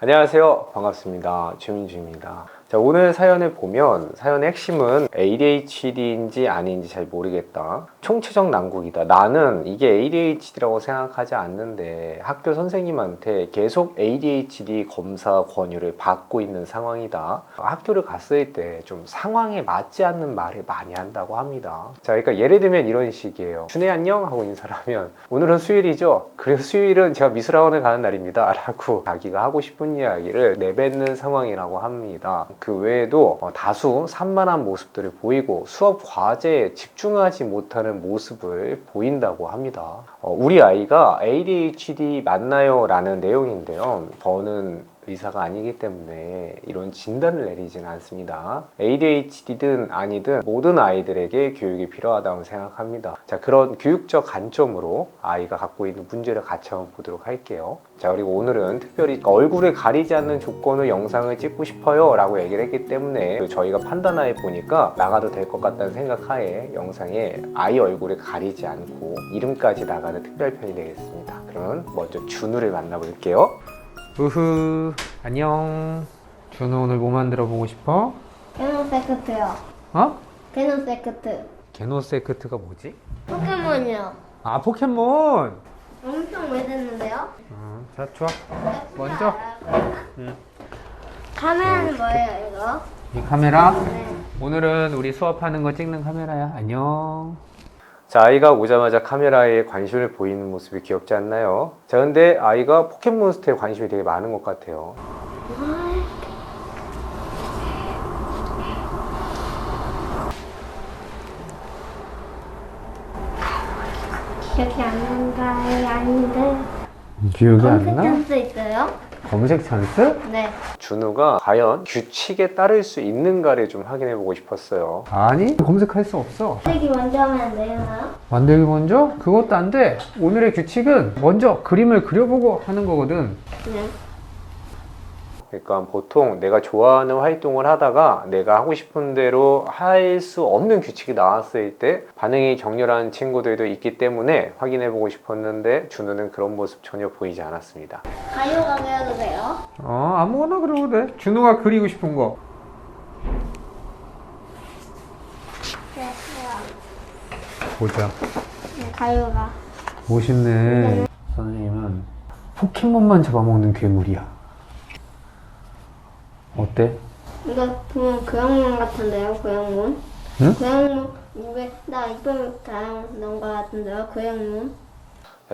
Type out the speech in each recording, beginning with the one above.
안녕하세요. 반갑습니다. 주민주입니다. 자, 오늘 사연을 보면 사연의 핵심은 ADHD인지 아닌지 잘 모르겠다. 총체적 난국이다. 나는 이게 ADHD라고 생각하지 않는데 학교 선생님한테 계속 ADHD 검사 권유를 받고 있는 상황이다. 학교를 갔을 때 좀 상황에 맞지 않는 말을 많이 한다고 합니다. 자, 그러니까 예를 들면 이런 식이에요. 준혜 안녕 하고 인사를 하면 오늘은 수요일이죠. 그래서 수요일은 제가 미술학원을 가는 날입니다. 라고 자기가 하고 싶은 이야기를 내뱉는 상황이라고 합니다. 그 외에도 다수 산만한 모습들을 보이고 수업 과제에 집중하지 못하는 모습을 보인다고 합니다. 우리 아이가 ADHD 맞나요? 라는 내용인데요. 저는 의사가 아니기 때문에 이런 진단을 내리지는 않습니다. ADHD든 아니든 모든 아이들에게 교육이 필요하다고 생각합니다. 자, 그런 교육적 관점으로 아이가 갖고 있는 문제를 같이 한번 보도록 할게요. 자, 그리고 오늘은 특별히 얼굴을 가리지 않는 조건으로 영상을 찍고 싶어요 라고 얘기를 했기 때문에 저희가 판단해 보니까 나가도 될 것 같다는 생각하에 영상에 아이 얼굴을 가리지 않고 이름까지 나가는 특별편이 되겠습니다. 그러면 먼저 준우를 만나볼게요. 우후, 안녕. 준우 오늘 뭐 만들어 보고 싶어? 게노세크트요. 어? 게노세크트. 게노세크트가 뭐지? 포켓몬이요. 아, 포켓몬! 엄청 오래됐는데요? 자, 좋아. 먼저. 카메라는 뭐예요, 이거? 이 카메라? 네. 오늘은 우리 수업하는 거 찍는 카메라야. 안녕. 자, 아이가 오자마자 카메라에 관심을 보이는 모습이 귀엽지 않나요? 자, 근데 아이가 포켓몬스터에 관심이 되게 많은 것 같아요. 기억이 안 난다, 아닌데. 기억이 검색 찬스 있어요? 검색 찬스? 네. 준우가 과연 규칙에 따를 수 있는가를 좀 확인해 보고 싶었어요. 아니, 검색할 수 없어. 색이 먼저 하면 안 되나요? 만들기 먼저? 그것도 안 돼. 오늘의 규칙은 먼저 그림을 그려보고 하는 거거든. 네. 그러니까 보통 내가 좋아하는 활동을 하다가 내가 하고 싶은 대로 할 수 없는 규칙이 나왔을 때 반응이 격렬한 친구들도 있기 때문에 확인해보고 싶었는데 준우는 그런 모습 전혀 보이지 않았습니다. 가요가 그려도 돼요? 아무거나 그려도 돼. 준우가 그리고 싶은 거. 네, 보자. 네, 가요가. 멋있네. 선생님은 포켓몬만 잡아먹는 괴물이야. 어때? 이거 보면 고양몬 같은데요, 고양몬? 응? 고양몬, 입에다 이빨 달아놓은 것 같은데요, 고양몬?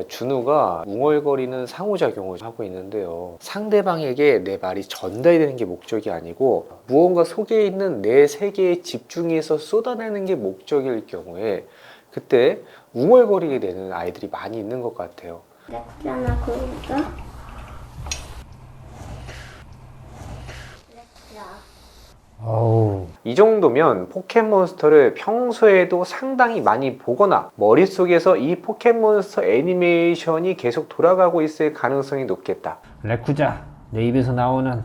준우가 웅얼거리는 상호작용을 하고 있는데요. 상대방에게 내 말이 전달되는 게 목적이 아니고 무언가 속에 있는 내 세계에 집중해서 쏟아내는 게 목적일 경우에 그때 웅얼거리게 되는 아이들이 많이 있는 것 같아요. 렉잖아, 그러니까. 이 정도면 포켓몬스터를 평소에도 상당히 많이 보거나 머릿속에서 이 포켓몬스터 애니메이션이 계속 돌아가고 있을 가능성이 높겠다. 레쿠자, 내 입에서 나오는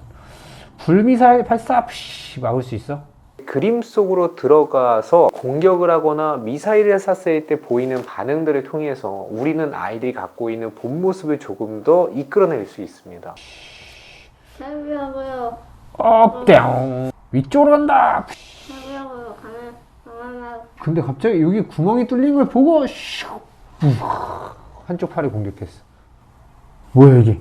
불미사일 발사 막을 수 있어? 그림 속으로 들어가서 공격을 하거나 미사일을 쐈을 때 보이는 반응들을 통해서 우리는 아이들이 갖고 있는 본 모습을 조금 더 이끌어낼 수 있습니다. 잘 보여요. 땡! 위쪽으로 간다! 잘 보여요. 가면 근데 갑자기 여기 구멍이 뚫린 걸 보고 한쪽 팔을 공격했어. 뭐야 이게?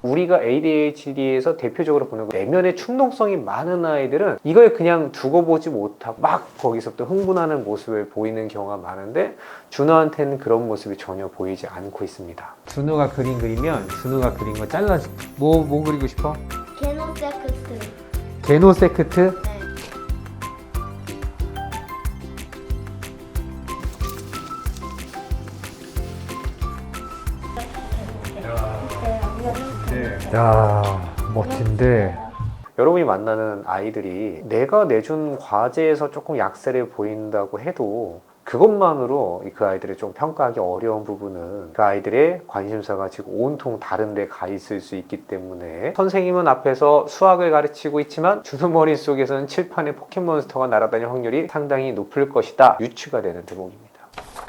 우리가 ADHD에서 대표적으로 보는 내면의 충동성이 많은 아이들은 이걸 그냥 두고 보지 못하고 막 거기서부터 흥분하는 모습을 보이는 경우가 많은데 준우한테는 그런 모습이 전혀 보이지 않고 있습니다. 준우가 그린 그리면 준우가 그린 거 잘라줄게. 뭐 그리고 싶어? 게노세크트. 게노세크트? 네. 야, 멋진데. 여러분이 만나는 아이들이 내가 내준 과제에서 조금 약세를 보인다고 해도 그것만으로 그 아이들을 좀 평가하기 어려운 부분은 그 아이들의 관심사가 지금 온통 다른 데 가 있을 수 있기 때문에 선생님은 앞에서 수학을 가르치고 있지만 준우 머릿속에서는 칠판에 포켓몬스터가 날아다닐 확률이 상당히 높을 것이다. 유추가 되는 대목입니다.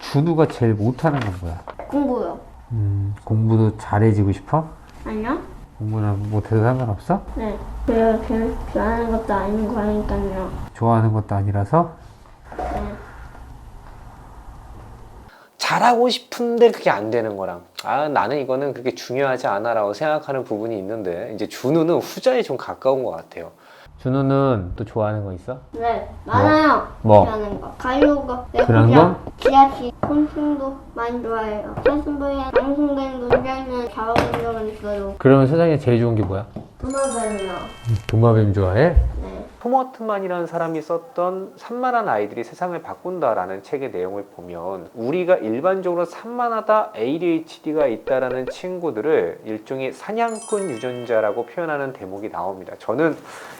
준우가 제일 못하는 건 뭐야? 공부요. 공부도 잘해지고 싶어? 아니요? 공부는 못해도 상관없어? 네. 그래요. 좋아하는 것도 아닌 거니까요. 좋아하는 것도 아니라서? 네. 잘하고 싶은데 그게 안 되는 거랑 나는 이거는 그렇게 중요하지 않아 라고 생각하는 부분이 있는데 이제 준우는 후자에 좀 가까운 것 같아요. 준우는 또 좋아하는 거 있어? 네. 많아요. 뭐? 좋아하는 거. 가요가, 그런 거? 지하시, 콘충도 많이 좋아해요. 세스부에 방송된 논쟁은 잡아본 적은 있어요. 그러면 세상에 제일 좋은 게 뭐야? 도마뱀이요. 도마뱀 좋아해? 네. 토머트만이라는 사람이 썼던 산만한 아이들이 세상을 바꾼다라는 책의 내용을 보면 우리가 일반적으로 산만하다, ADHD가 있다라는 친구들을 일종의 사냥꾼 유전자라고 표현하는 대목이 나옵니다. 저는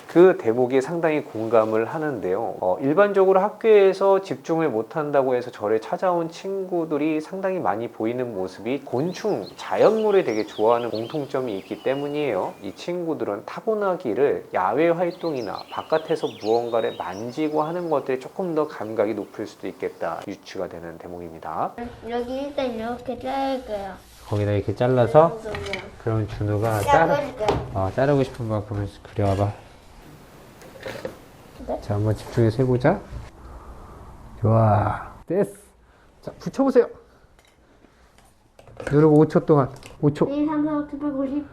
그 대목에 상당히 공감을 하는데요. 일반적으로 학교에서 집중을 못한다고 해서 저를 찾아온 친구들이 상당히 많이 보이는 모습이 곤충, 자연물을 되게 좋아하는 공통점이 있기 때문이에요. 이 친구들은 타고나기를 야외 활동이나 바깥에서 무언가를 만지고 하는 것들이 조금 더 감각이 높을 수도 있겠다 유추가 되는 대목입니다. 여기 일단 이렇게 자를게요. 거기다 이렇게 잘라서 그러면 그러면 준우가 자를게요. 자르고 싶은 만큼을 그려와봐. 네? 자, 한번 집중해서 해보자. 좋아. 됐어. 자, 붙여보세요. 누르고 5초 동안. 5초. 1, 3, 4, 5, 7, 8, 9, 10.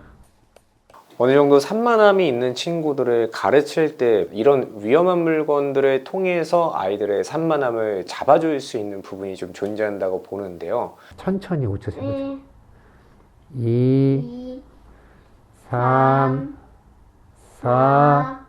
어느 정도 산만함이 있는 친구들을 가르칠 때 이런 위험한 물건들을 통해서 아이들의 산만함을 잡아줄 수 있는 부분이 좀 존재한다고 보는데요. 천천히 5초 세보자. 1, 2, 2, 3, 4,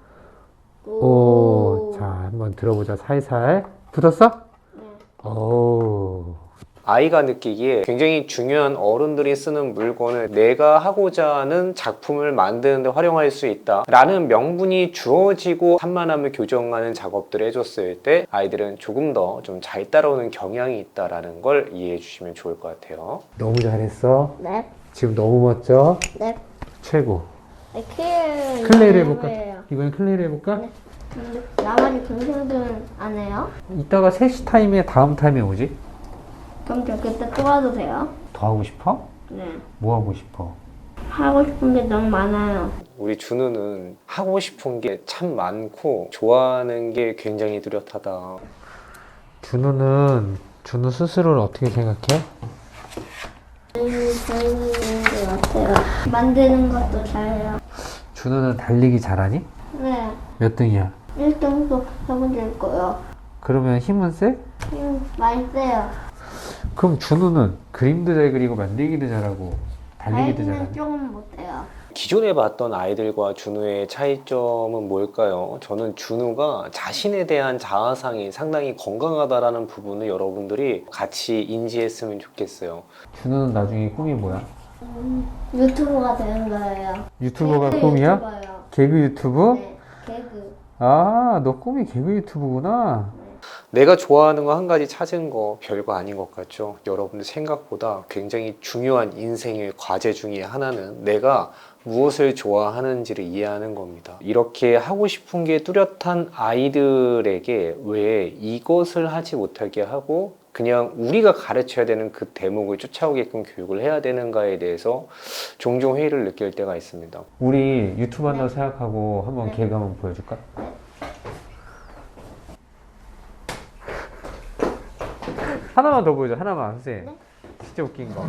5. 자, 한번 들어보자. 살살. 붙었어? 네. 오. 아이가 느끼기에 굉장히 중요한 어른들이 쓰는 물건을 내가 하고자 하는 작품을 만드는 데 활용할 수 있다 라는 명분이 주어지고 산만함을 교정하는 작업들을 해줬을 때 아이들은 조금 더 좀 잘 따라오는 경향이 있다는 걸 이해해 주시면 좋을 것 같아요. 너무 잘했어. 네. 지금 너무 멋져. 네. 최고. 클레이를 해볼까? 이번엔 클레이를 해볼까? 네. 근데 나머지 동생들은 안 해요? 이따가 3시 타임에 다음 타임에 오지? 그럼 저 그때 또 와도 돼요? 더 하고 싶어? 네. 뭐 하고 싶어? 하고 싶은 게 너무 많아요. 우리 준우는 하고 싶은 게 참 많고 좋아하는 게 굉장히 뚜렷하다. 준우 스스로를 어떻게 생각해? 재밌는 것 같아요. 만드는 것도 잘해요. 준우는 달리기 잘하니? 네. 몇 등이야? 1등도 해본 적 있고요. 그러면 힘은 세? 많이 세요. 그럼 준우는 그림도 잘 그리고 만들기도 잘하고 달리기도 달리기는 잘하니? 조금 못해요. 기존에 봤던 아이들과 준우의 차이점은 뭘까요? 저는 준우가 자신에 대한 자아상이 상당히 건강하다라는 부분을 여러분들이 같이 인지했으면 좋겠어요. 준우는 나중에 꿈이 뭐야? 유튜버가 되는 거예요. 유튜버가 개그 꿈이야? 유튜버요. 개그 유튜브? 네. 개그. 아, 너 꿈이 개그 유튜브구나. 내가 좋아하는 거 한 가지 찾은 거 별거 아닌 것 같죠? 여러분들 생각보다 굉장히 중요한 인생의 과제 중에 하나는 내가 무엇을 좋아하는지를 이해하는 겁니다. 이렇게 하고 싶은 게 뚜렷한 아이들에게 왜 이것을 하지 못하게 하고 그냥 우리가 가르쳐야 되는 그 대목을 쫓아오게끔 교육을 해야 되는가에 대해서 종종 회의를 느낄 때가 있습니다. 우리 유튜브 한다고 네. 생각하고 한번 네. 개그 한번 보여줄까? 하나만 더 보여줘. 하나만 선생님. 네. 진짜 웃긴 거.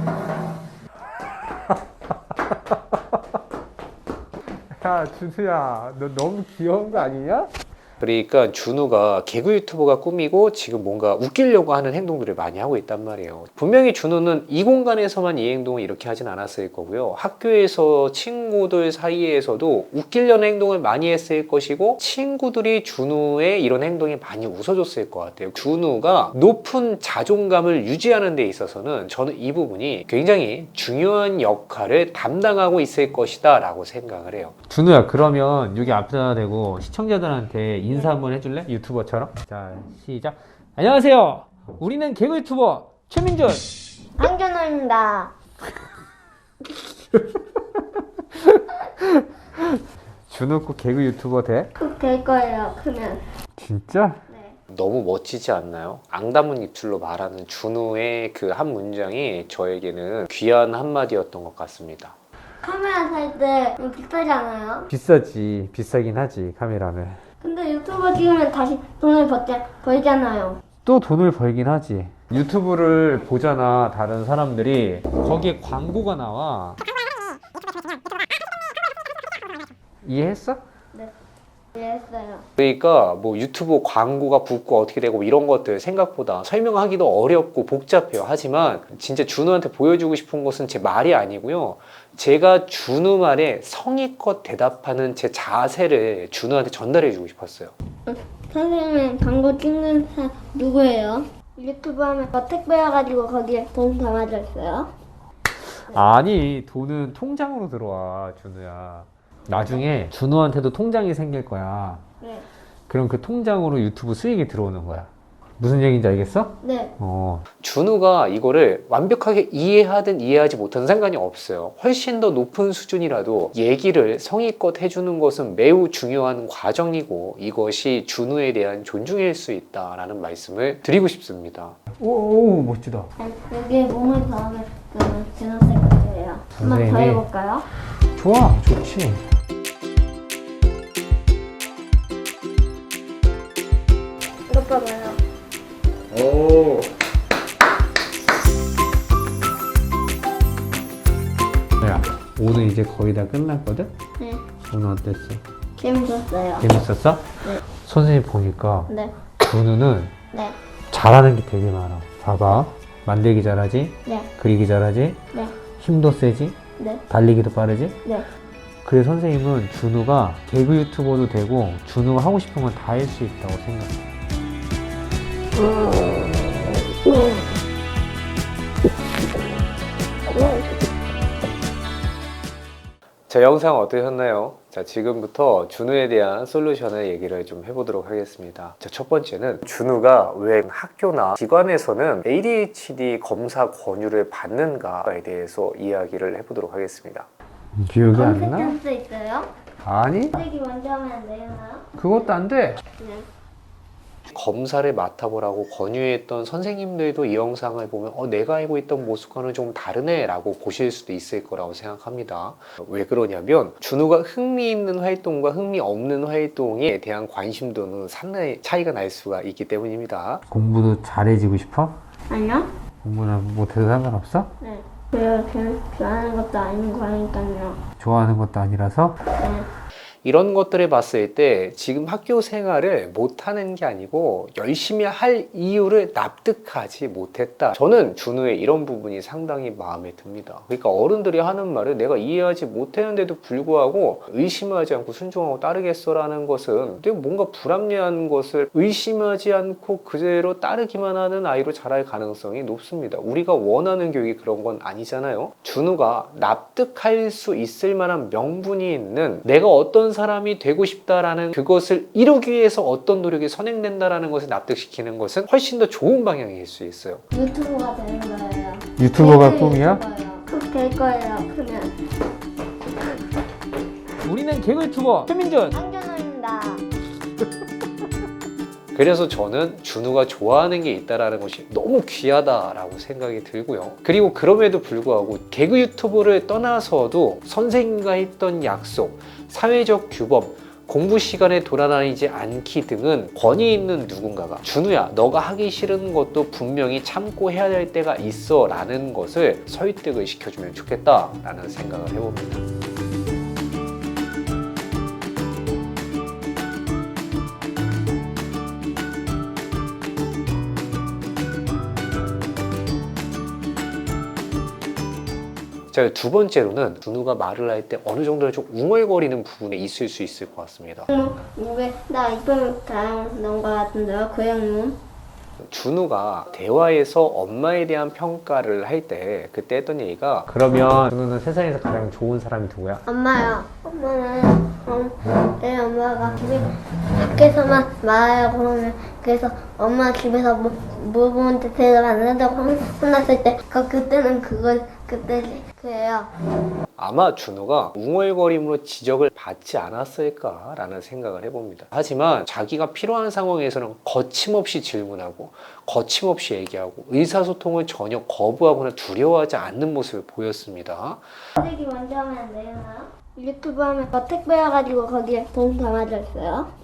야, 준수야, 너 너무 귀여운 거 아니냐? 그러니까 준우가 개그 유튜버가 꿈이고 지금 뭔가 웃기려고 하는 행동들을 많이 하고 있단 말이에요. 분명히 준우는 이 공간에서만 이 행동을 이렇게 하진 않았을 거고요. 학교에서 친구들 사이에서도 웃기려는 행동을 많이 했을 것이고 친구들이 준우의 이런 행동에 많이 웃어줬을 것 같아요. 준우가 높은 자존감을 유지하는 데 있어서는 저는 이 부분이 굉장히 중요한 역할을 담당하고 있을 것이다 라고 생각을 해요. 준우야, 그러면 여기 앞에다 대고 시청자들한테 인사 한번 해줄래? 유튜버처럼. 자, 시작. 안녕하세요. 우리는 개그 유튜버 최민준. 황준호입니다. 준우 꼭 개그 유튜버 돼? 꼭 될 거예요. 크면. 진짜? 네. 너무 멋지지 않나요? 앙다문 입술로 말하는 준우의 그 한 문장이 저에게는 귀한 한마디였던 것 같습니다. 카메라 살 때 비싸지 않아요? 비싸지. 비싸긴 하지 카메라는. 근데 유튜브 찍으면 다시 돈을 벌잖아요. 또 돈을 벌긴 하지. 유튜브를 보잖아 다른 사람들이. 거기에 광고가 나와. 이해했어? 이해했어요. 그러니까 뭐 유튜브 광고가 붙고 어떻게 되고 이런 것들 생각보다 설명하기도 어렵고 복잡해요. 하지만 진짜 준우한테 보여주고 싶은 것은 제 말이 아니고요. 제가 준우 말에 성의껏 대답하는 제 자세를 준우한테 전달해주고 싶었어요. 선생님 광고 찍는 사람 누구예요? 유튜브 하면 택배 와가지고 거기에 돈 담아져 있어요? 아니 돈은 통장으로 들어와 준우야. 나중에 준우한테도 통장이 생길 거야. 네. 그럼 그 통장으로 유튜브 수익이 들어오는 거야. 무슨 얘기인지 알겠어? 네. 준우가 이거를 완벽하게 이해하든 이해하지 못하든 상관이 없어요. 훨씬 더 높은 수준이라도 얘기를 성의껏 해주는 것은 매우 중요한 과정이고 이것이 준우에 대한 존중일 수 있다라는 말씀을 드리고 싶습니다. 오 멋지다. 여기에 몸을 더하면 그러면 진원색 같아요. 한번 더 선생님이- 해볼까요? 좋아 좋지. 이것 봐봐요. 오. 야 오늘 이제 거의 다 끝났거든? 네. 오늘 어땠어? 재밌었어요. 재밌었어? 네. 선생님 보니까 네. 준우는 네. 잘하는 게 되게 많아. 봐봐. 만들기 잘하지? 네. 그리기 잘하지? 네. 힘도 세지? 네. 달리기도 빠르지? 네. 그래서 선생님은 준우가 개그 유튜버도 되고 준우가 하고 싶은 건 다 할 수 있다고 생각해. 자, 영상 어떠셨나요? 자, 지금부터 준우에 대한 솔루션을 얘기를 좀 해보도록 하겠습니다. 자, 첫 번째는 준우가 왜 학교나 기관에서는 ADHD 검사 권유를 받는가에 대해서 이야기를 해보도록 하겠습니다. 기억이 안 나? 검색 수 있어요? 아니 검색이 먼저 하면 안 되나요? 그것도 안 돼. 네. 검사를 맡아보라고 권유했던 선생님들도 이 영상을 보면 내가 알고 있던 모습과는 좀 다르네 라고 보실 수도 있을 거라고 생각합니다. 왜 그러냐면 준우가 흥미있는 활동과 흥미없는 활동에 대한 관심도는 상당히 차이가 날 수가 있기 때문입니다. 공부도 잘해지고 싶어? 아니요? 공부는 못해도 상관없어? 네. 그래요. 좋아하는 것도 아닌 거니까요. 좋아하는 것도 아니라서? 네. 이런 것들을 봤을 때 지금 학교 생활을 못하는 게 아니고 열심히 할 이유를 납득하지 못했다. 저는 준우의 이런 부분이 상당히 마음에 듭니다. 그러니까 어른들이 하는 말을 내가 이해하지 못했는데도 불구하고 의심하지 않고 순종하고 따르겠어라는 것은 내가 뭔가 불합리한 것을 의심하지 않고 그대로 따르기만 하는 아이로 자랄 가능성이 높습니다. 우리가 원하는 교육이 그런 건 아니잖아요. 준우가 납득할 수 있을 만한 명분이 있는 내가 어떤 사람이 되고 싶다라는 그것을 이루기 위해서 어떤 노력이 선행된다라는 것을 납득시키는 것은 훨씬 더 좋은 방향일 수 있어요. 유튜버가 되는 거예요. 유튜버가 꿈이야? 꼭 될 거예요. 크면. 우리는 개그 유튜버 최민준. 안전합니다. 그래서 저는 준우가 좋아하는 게 있다라는 것이 너무 귀하다라고 생각이 들고요. 그리고 그럼에도 불구하고 개그 유튜브를 떠나서도 선생님과 했던 약속, 사회적 규범, 공부 시간에 돌아다니지 않기 등은 권위 있는 누군가가 준우야 너가 하기 싫은 것도 분명히 참고 해야 될 때가 있어 라는 것을 설득을 시켜주면 좋겠다라는 생각을 해봅니다. 자, 두 번째로는 준우가 말을 할 때 어느 정도는 좀 웅얼거리는 부분에 있을 수 있을 것 같습니다. 목에 나 이빨 달아놓은 것 같은데요, 그 형님? 준우가 대화에서 엄마에 대한 평가를 할 때 그때 했던 얘기가 그러면 준우는 세상에서 가장 좋은 사람이 누구야? 엄마요. 엄마는 내 엄마가 집에 밖에서만 말아요. 그러면 그래서 엄마 집에서 물어보는데 대답 안 한다고 혼났을 때 그때는 그때 그래요. 아마 준호가 웅얼거림으로 지적을 받지 않았을까라는 생각을 해봅니다. 하지만 자기가 필요한 상황에서는 거침없이 질문하고 거침없이 얘기하고 의사소통을 전혀 거부하거나 두려워하지 않는 모습을 보였습니다. 쓰레기 먼저 하면 안 되나요? 유튜브 하면 택배 와가지고 거기에 돈 담아져 있어요.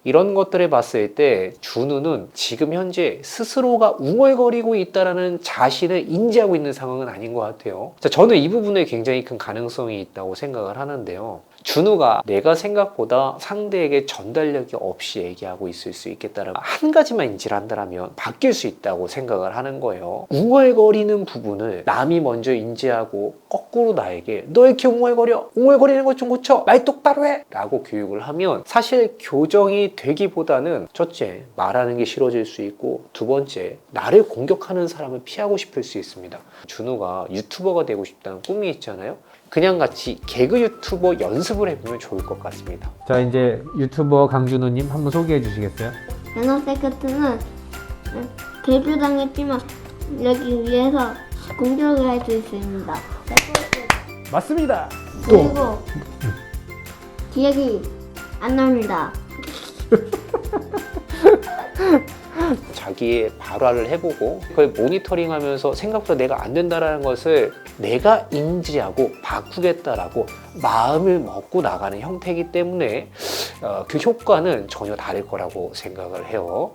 이런 것들을 봤을 때 준우는 지금 현재 스스로가 웅얼거리고 있다는 자신을 인지하고 있는 상황은 아닌 것 같아요. 자, 저는 이 부분에 굉장히 큰 가능성이 있다고 생각을 하는데요. 준우가 내가 생각보다 상대에게 전달력이 없이 얘기하고 있을 수 있겠다는 한 가지만 인지를 한다면 바뀔 수 있다고 생각을 하는 거예요. 웅얼거리는 부분을 남이 먼저 인지하고 거꾸로 나에게 너 이렇게 웅얼거려? 웅얼거리는 것 좀 고쳐! 말 똑바로 해! 라고 교육을 하면 사실 교정이 되기보다는 첫째, 말하는 게 싫어질 수 있고 두 번째, 나를 공격하는 사람을 피하고 싶을 수 있습니다. 준우가 유튜버가 되고 싶다는 꿈이 있잖아요. 그냥 같이 개그 유튜버 연습을 해보면 좋을 것 같습니다. 자, 이제 유튜버 강준호님 한번 소개해 주시겠어요? 나노세크트는 개조당했지만 여기 위에서 공격을 할 수 있습니다. 맞습니다. 그리고 기억이 안 납니다. 자기의 발화를 해보고 그걸 모니터링하면서 생각보다 내가 안 된다는 것을 내가 인지하고 바꾸겠다라고 마음을 먹고 나가는 형태이기 때문에 그 효과는 전혀 다를 거라고 생각을 해요.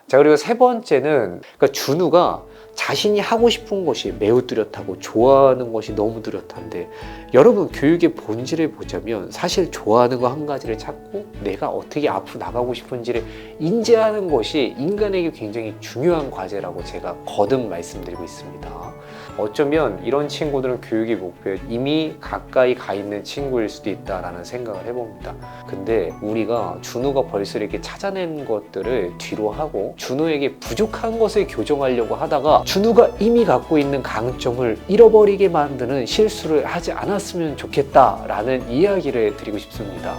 자, 그리고 세 번째는 그러니까 준우가 자신이 하고 싶은 것이 매우 뚜렷하고 좋아하는 것이 너무 뚜렷한데 여러분 교육의 본질을 보자면 사실 좋아하는 거 한 가지를 찾고 내가 어떻게 앞으로 나가고 싶은지를 인지하는 것이 인간에게 굉장히 중요한 과제라고 제가 거듭 말씀드리고 있습니다. 어쩌면 이런 친구들은 교육의 목표에 이미 가까이 가 있는 친구일 수도 있다라는 생각을 해봅니다. 근데 우리가 준우가 벌써 이렇게 찾아낸 것들을 뒤로 하고 준우에게 부족한 것을 교정하려고 하다가 준우가 이미 갖고 있는 강점을 잃어버리게 만드는 실수를 하지 않았으면 좋겠다라는 이야기를 드리고 싶습니다.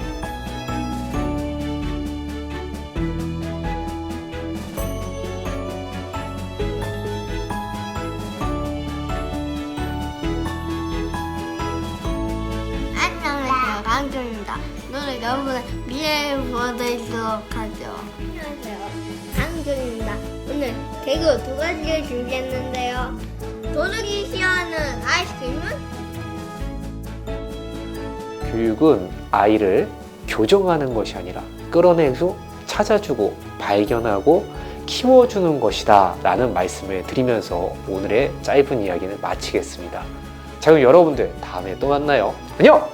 안녕하세요, 강준입니다. 오늘 여러분의 미래를 보여드리도록 하죠. 안녕하세요, 강준입니다. 오늘 개그 두 가지를 준비했는데요. 도둑이 싫어하는 아이스크림은? 교육은 아이를 교정하는 것이 아니라 끌어내고 찾아주고 발견하고 키워주는 것이다 라는 말씀을 드리면서 오늘의 짧은 이야기는 마치겠습니다. 자, 그럼 여러분들 다음에 또 만나요. 안녕!